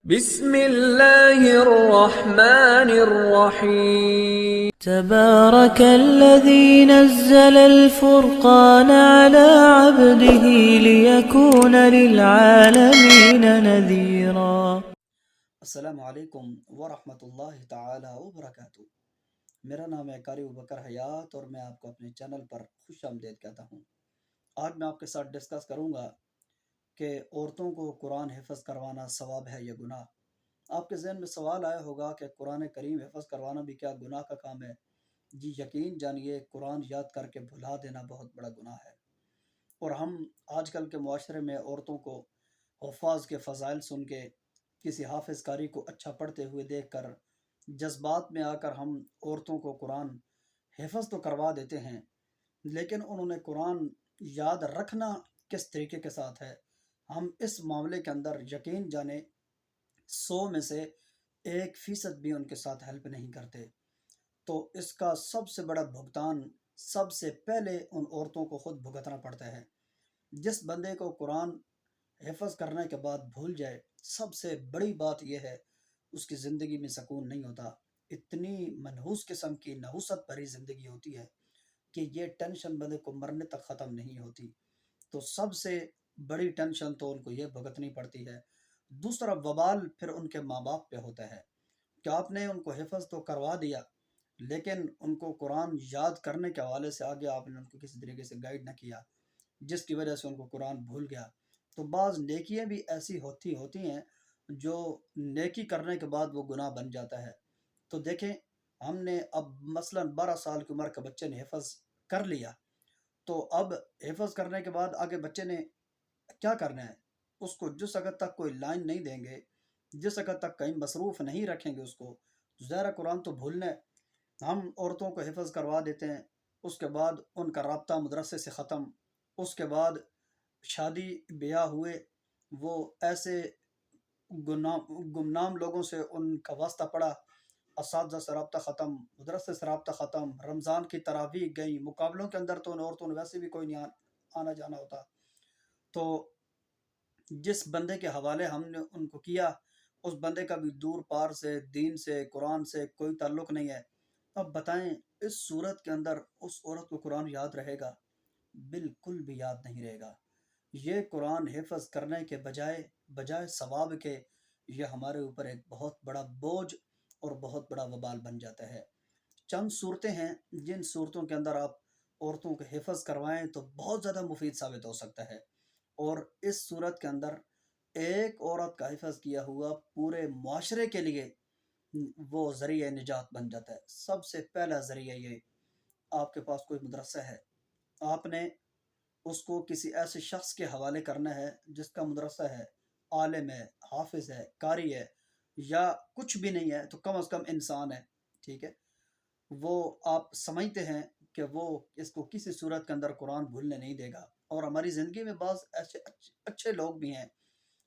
بسم اللہ الرحمن الرحیم تبارك الذي نزل الفرقان على عبده ليكون للعالمين نذيرا. السلام علیکم ورحمۃ اللہ تعالی وبرکاتہ۔ میرا نام ہے قاری ابوبکر حیات اور میں آپ کو اپنے چینل پر خوش آمدید کہتا ہوں۔ آج میں آپ کے ساتھ ڈسکس کروں گا کہ عورتوں کو قرآن حفظ کروانا ثواب ہے یا گناہ۔ آپ کے ذہن میں سوال آیا ہوگا کہ قرآن کریم حفظ کروانا بھی کیا گناہ کا کام ہے؟ جی یقین جانیے، قرآن یاد کر کے بھلا دینا بہت بڑا گناہ ہے۔ اور ہم آج کل کے معاشرے میں عورتوں کو حفاظ کے فضائل سن کے، کسی حافظ قاری کو اچھا پڑھتے ہوئے دیکھ کر جذبات میں آ کر ہم عورتوں کو قرآن حفظ تو کروا دیتے ہیں، لیکن انہوں نے قرآن یاد رکھنا کس طریقے کے ساتھ ہے، ہم اس معاملے کے اندر یقین جانے 100 میں سے 1% بھی ان کے ساتھ ہیلپ نہیں کرتے۔ تو اس کا سب سے بڑا بھگتان سب سے پہلے ان عورتوں کو خود بھگتنا پڑتا ہے۔ جس بندے کو قرآن حفظ کرنے کے بعد بھول جائے، سب سے بڑی بات یہ ہے اس کی زندگی میں سکون نہیں ہوتا۔ اتنی منحوس قسم کی نحوست بھری زندگی ہوتی ہے کہ یہ ٹینشن بندے کو مرنے تک ختم نہیں ہوتی۔ تو سب سے بڑی ٹینشن تو ان کو یہ بھگتنی پڑتی ہے۔ دوسرا وبال پھر ان کے ماں باپ پہ ہوتا ہے کہ آپ نے ان کو حفظ تو کروا دیا، لیکن ان کو قرآن یاد کرنے کے حوالے سے آگے آپ نے ان کو کسی طریقے سے گائیڈ نہ کیا، جس کی وجہ سے ان کو قرآن بھول گیا۔ تو بعض نیکیاں بھی ایسی ہوتی ہیں جو نیکی کرنے کے بعد وہ گناہ بن جاتا ہے۔ تو دیکھیں، ہم نے اب مثلا 12 سال کی عمر کا بچے نے حفظ کر لیا، تو اب حفظ کرنے کے بعد آگے بچے نے کیا کرنا ہے؟ اس کو جس وقت تک کوئی لائن نہیں دیں گے، جس وقت تک کہیں مصروف نہیں رکھیں گے اس کو، ظاہر قرآن تو بھولنا ہے۔ ہم عورتوں کو حفظ کروا دیتے ہیں، اس کے بعد ان کا رابطہ مدرسے سے ختم، اس کے بعد شادی بیاہ ہوئے، وہ ایسے گمنام لوگوں سے ان کا واسطہ پڑا، اساتذہ سے رابطہ ختم، مدرسے سے رابطہ ختم، رمضان کی تراویح گئی، مقابلوں کے اندر تو ان عورتوں نے ویسے بھی کوئی نہیں آنا جانا ہوتا۔ تو جس بندے کے حوالے ہم نے ان کو کیا، اس بندے کا بھی دور پار سے، دین سے، قرآن سے کوئی تعلق نہیں ہے۔ اب بتائیں، اس صورت کے اندر اس عورت کو قرآن یاد رہے گا؟ بالکل بھی یاد نہیں رہے گا۔ یہ قرآن حفظ کرنے کے بجائے ثواب کے، یہ ہمارے اوپر ایک بہت بڑا بوجھ اور بہت بڑا وبال بن جاتا ہے۔ چند صورتیں ہیں جن صورتوں کے اندر آپ عورتوں کو حفظ کروائیں تو بہت زیادہ مفید ثابت ہو سکتا ہے، اور اس صورت کے اندر ایک عورت کا حفظ کیا ہوا پورے معاشرے کے لیے وہ ذریعہ نجات بن جاتا ہے۔ سب سے پہلا ذریعہ یہ، آپ کے پاس کوئی مدرسہ ہے، آپ نے اس کو کسی ایسے شخص کے حوالے کرنا ہے جس کا مدرسہ ہے، عالم ہے، حافظ ہے، قاری ہے، یا کچھ بھی نہیں ہے تو کم از کم انسان ہے، ٹھیک ہے؟ وہ آپ سمجھتے ہیں کہ وہ اس کو کسی صورت کے اندر قرآن بھولنے نہیں دے گا۔ اور ہماری زندگی میں بعض ایسے اچھے لوگ بھی ہیں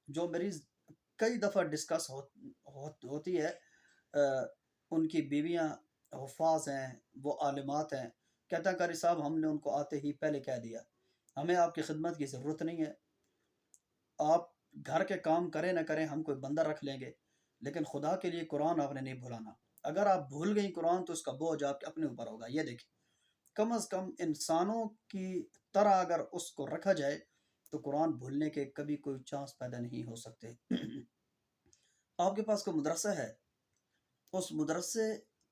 جو میری کئی دفعہ ڈسکس ہوتی ہے، ان کی بیویاں حفاظ ہیں، وہ عالمات ہیں، کہتا ہے قاری صاحب ہم نے ان کو آتے ہی پہلے کہہ دیا ہمیں آپ کی خدمت کی ضرورت نہیں ہے، آپ گھر کے کام کریں نہ کریں ہم کوئی بندہ رکھ لیں گے، لیکن خدا کے لیے قرآن آپ نے نہیں بھولانا۔ اگر آپ بھول گئی قرآن تو اس کا بوجھ آپ کے اپنے اوپر ہوگا۔ یہ دیکھیں، کم از کم انسانوں کی طرح اگر اس کو رکھا جائے تو قرآن بھولنے کے کبھی کوئی چانس پیدا نہیں ہو سکتے۔ آپ کے پاس کوئی مدرسہ ہے، اس مدرسے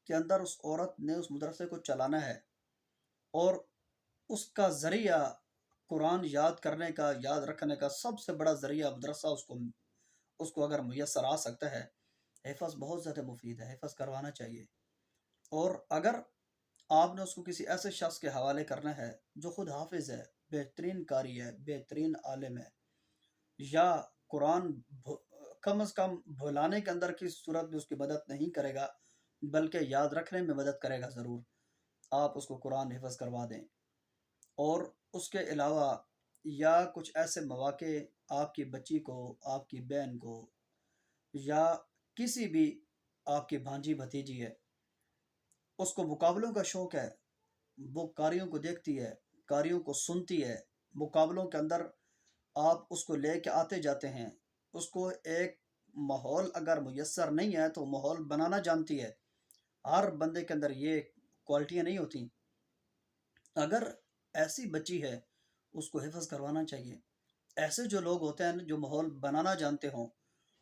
کے اندر اس عورت نے اس مدرسے کو چلانا ہے، اور اس کا ذریعہ قرآن یاد کرنے کا، یاد رکھنے کا سب سے بڑا ذریعہ مدرسہ اس کو اگر میسر آ سکتا ہے، حفظ بہت زیادہ مفید ہے، حفظ کروانا چاہیے۔ اور اگر آپ نے اس کو کسی ایسے شخص کے حوالے کرنا ہے جو خود حافظ ہے، بہترین قاری ہے، بہترین عالم ہے، یا قرآن کم از کم بھلانے کے اندر کی صورت میں اس کی مدد نہیں کرے گا بلکہ یاد رکھنے میں مدد کرے گا ضرور، آپ اس کو قرآن حفظ کروا دیں۔ اور اس کے علاوہ یا کچھ ایسے مواقع آپ کی بچی کو، آپ کی بہن کو، یا کسی بھی آپ کی بھانجی بھتیجی ہے، اس کو مقابلوں کا شوق ہے، وہ قاریوں کو دیکھتی ہے، قاریوں کو سنتی ہے، مقابلوں کے اندر آپ اس کو لے کے آتے جاتے ہیں، اس کو ایک ماحول اگر میسر نہیں ہے تو ماحول بنانا جانتی ہے. ہر بندے کے اندر یہ کوالٹیاں نہیں ہوتی. اگر ایسی بچی ہے اس کو حفظ کروانا چاہیے. ایسے جو لوگ ہوتے ہیں جو ماحول بنانا جانتے ہوں،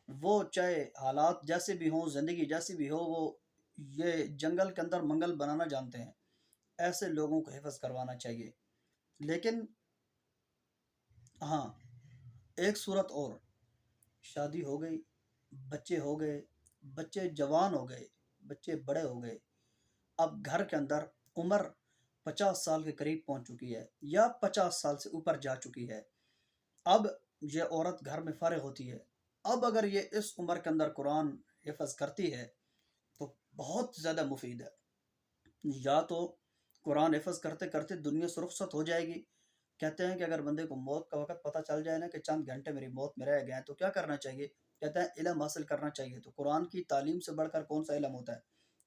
وہ چاہے حالات جیسے بھی ہوں، زندگی جیسی بھی ہو، وہ یہ جنگل کے اندر منگل بنانا جانتے ہیں. ایسے لوگوں کو حفظ کروانا چاہیے. لیکن ہاں، ایک صورت اور، شادی ہو گئی، بچے ہو گئے، بچے جوان ہو گئے، بچے بڑے ہو گئے، اب گھر کے اندر عمر 50 سال کے قریب پہنچ چکی ہے یا 50 سال سے اوپر جا چکی ہے. اب یہ عورت گھر میں فارغ ہوتی ہے. اب اگر یہ اس عمر کے اندر قرآن حفظ کرتی ہے تو بہت زیادہ مفید ہے. یا تو قرآن حفظ کرتے کرتے دنیا سے رخصت ہو جائے گی. کہتے ہیں کہ اگر بندے کو موت کا وقت پتہ چل جائے نا کہ چند گھنٹے میری موت میں رہ گئے ہیں تو کیا کرنا چاہیے؟ کہتے ہیں علم حاصل کرنا چاہیے. تو قرآن کی تعلیم سے بڑھ کر کون سا علم ہوتا ہے؟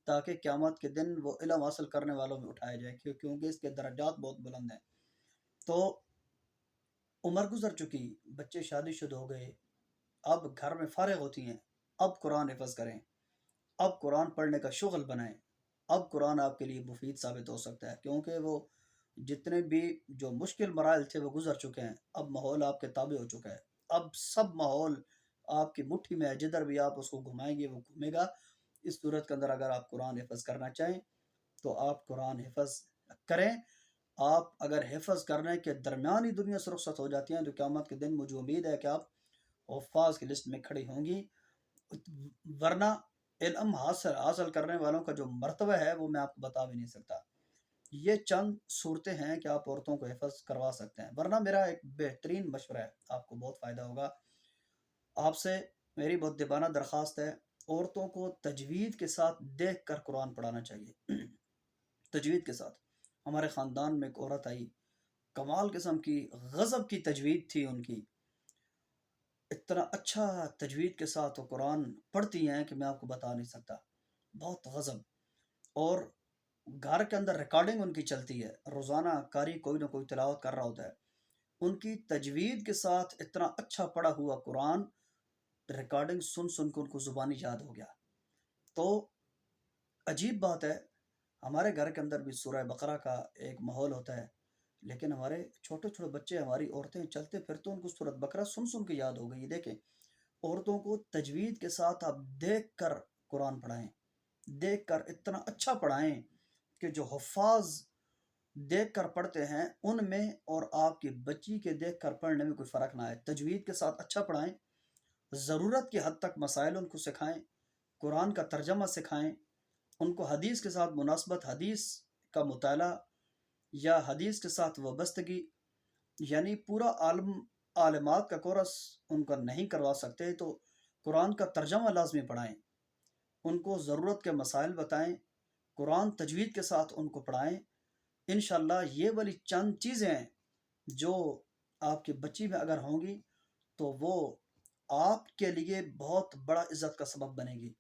تاکہ قیامت کے دن وہ علم حاصل کرنے والوں میں اٹھایا جائے، کیونکہ اس کے درجات بہت بلند ہیں. تو عمر گزر چکی، بچے شادی شدہ ہو گئے، اب گھر میں فارغ ہوتی ہیں. اب قرآن حفظ کریں، اب قرآن پڑھنے کا شغل بنائیں. اب قرآن آپ کے لیے مفید ثابت ہو سکتا ہے، کیونکہ وہ جتنے بھی جو مشکل مراحل تھے وہ گزر چکے ہیں. اب ماحول آپ کے تابع ہو چکا ہے. اب سب ماحول آپ کی مٹھی میں ہے، جدھر بھی آپ اس کو گھمائیں گے وہ گھومے گا. اس صورت کے اندر اگر آپ قرآن حفظ کرنا چاہیں تو آپ قرآن حفظ کریں. آپ اگر حفظ کرنے کے درمیان ہی دنیا سے رخصت ہو جاتی ہیں تو قیامت کے دن مجھے امید ہے کہ آپ حفاظ کی لسٹ میں کھڑی ہوں گی. ورنہ علم حاصل کرنے والوں کا جو مرتبہ ہے وہ میں آپ کو بتا بھی نہیں سکتا. یہ چند صورتیں ہیں کہ آپ عورتوں کو حفظ کروا سکتے ہیں. ورنہ میرا ایک بہترین مشورہ ہے، آپ کو بہت فائدہ ہوگا. آپ سے میری بہت دیبانہ درخواست ہے، عورتوں کو تجوید کے ساتھ دیکھ کر قرآن پڑھانا چاہیے. تجوید کے ساتھ. ہمارے خاندان میں ایک عورت آئی، کمال قسم کی غضب کی تجوید تھی ان کی. اتنا اچھا تجوید کے ساتھ وہ قرآن پڑھتی ہیں کہ میں آپ کو بتا نہیں سکتا. بہت غضب. اور گھر کے اندر ریکارڈنگ ان کی چلتی ہے، روزانہ قاری کوئی نہ کوئی تلاوت کر رہا ہوتا ہے. ان کی تجوید کے ساتھ اتنا اچھا پڑھا ہوا قرآن ریکارڈنگ سن سن کے ان کو زبانی یاد ہو گیا. تو عجیب بات ہے، ہمارے گھر کے اندر بھی سورہ بقرہ کا ایک ماحول ہوتا ہے، لیکن ہمارے چھوٹے چھوٹے بچے، ہماری عورتیں چلتے پھرتے ان کو سورۃ بقرہ سن سن کے یاد ہو گئی. دیکھیں، عورتوں کو تجوید کے ساتھ آپ دیکھ کر قرآن پڑھائیں، دیکھ کر اتنا اچھا پڑھائیں کہ جو حفاظ دیکھ کر پڑھتے ہیں ان میں اور آپ کی بچی کے دیکھ کر پڑھنے میں کوئی فرق نہ آئے. تجوید کے ساتھ اچھا پڑھائیں، ضرورت کی حد تک مسائل ان کو سکھائیں، قرآن کا ترجمہ سکھائیں، ان کو حدیث کے ساتھ مناسبت، حدیث کا مطالعہ یا حدیث کے ساتھ وابستگی، یعنی پورا عالمات کا کورس ان کا نہیں کروا سکتے تو قرآن کا ترجمہ لازمی پڑھائیں. ان کو ضرورت کے مسائل بتائیں، قرآن تجوید کے ساتھ ان کو پڑھائیں. انشاءاللہ یہ والی چند چیزیں ہیں جو آپ کی بچی میں اگر ہوں گی تو وہ آپ کے لیے بہت بڑا عزت کا سبب بنے گی.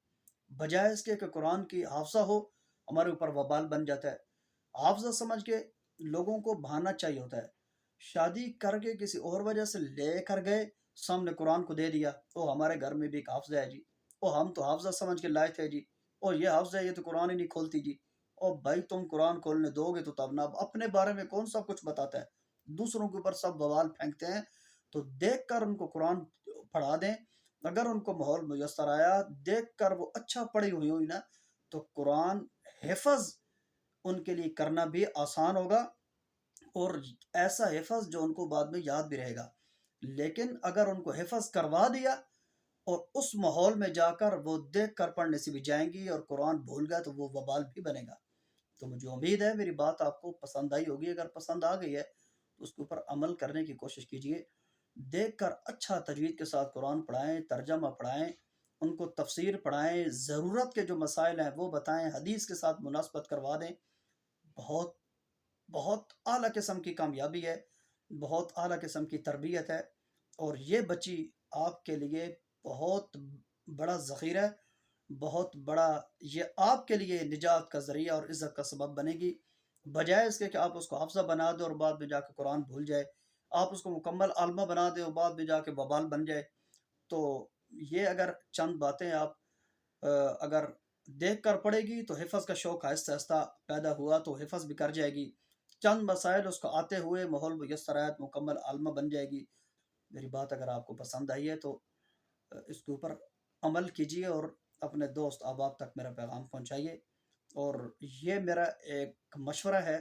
بجائے اس کے کہ قرآن کی حافظہ ہو، ہمارے اوپر وبال بن جاتا ہے. حافظہ سمجھ کے لوگوں کو بہانا چاہیے ہوتا ہے. شادی کر کے کسی اور وجہ سے لے کر گئے، سامنے قرآن کو دے دیا، او ہمارے گھر میں بھی ایک حافظہ ہے جی، او ہم تو حافظہ سمجھ کے لائے تھے جی، اور یہ حافظہ ہے، یہ تو قرآن ہی نہیں کھولتی جی. اور بھائی تم قرآن کھولنے دو گے تو تب نہ. اپنے بارے میں کون سا کچھ بتاتا ہے، دوسروں کے اوپر سب بوال پھینکتے ہیں. تو دیکھ کر ان کو قرآن پڑھا دیں. اگر ان کو ماحول میسر آیا، دیکھ کر وہ اچھا پڑھی ہوئی نا، تو قرآن حفظ ان کے لیے کرنا بھی آسان ہوگا، اور ایسا حفظ جو ان کو بعد میں یاد بھی رہے گا. لیکن اگر ان کو حفظ کروا دیا اور اس ماحول میں جا کر وہ دیکھ کر پڑھنے سے بھی جائیں گی اور قرآن بھول گیا تو وہ وبال بھی بنے گا. تو مجھے امید ہے میری بات آپ کو پسند آئی ہوگی. اگر پسند آ گئی ہے تو اس کے اوپر عمل کرنے کی کوشش کیجیے. دیکھ کر اچھا تجوید کے ساتھ قرآن پڑھائیں، ترجمہ پڑھائیں، ان کو تفسیر پڑھائیں، ضرورت کے جو مسائل ہیں وہ بتائیں، حدیث کے ساتھ مناسبت کروا دیں. بہت بہت اعلیٰ قسم کی کامیابی ہے، بہت اعلیٰ قسم کی تربیت ہے، اور یہ بچی آپ کے لیے بہت بڑا ذخیرہ ہے، بہت بڑا، یہ آپ کے لیے نجات کا ذریعہ اور عزت کا سبب بنے گی. بجائے اس کے کہ آپ اس کو حافظہ بنا دیں اور بعد میں جا کے قرآن بھول جائے، آپ اس کو مکمل عالمہ بنا دیں اور بعد میں جا کے وبال بن جائے. تو یہ اگر چند باتیں آپ اگر دیکھ کر پڑے گی تو حفظ کا شوق آہستہ آہستہ پیدا ہوا تو حفظ بھی کر جائے گی. چند مسائل اس کو آتے ہوئے ماحول میسر آیا تو مکمل عالمہ بن جائے گی. میری بات اگر آپ کو پسند آئی ہے تو اس کے اوپر عمل کیجیے اور اپنے دوست احباب تک میرا پیغام پہنچائیے. اور یہ میرا ایک مشورہ ہے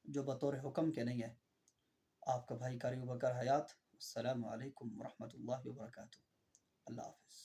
جو بطور حکم کے نہیں ہے. آپ کا بھائی قاری بکر حیات. السلام علیکم ورحمۃ اللہ وبرکاتہ. اللہ حافظ.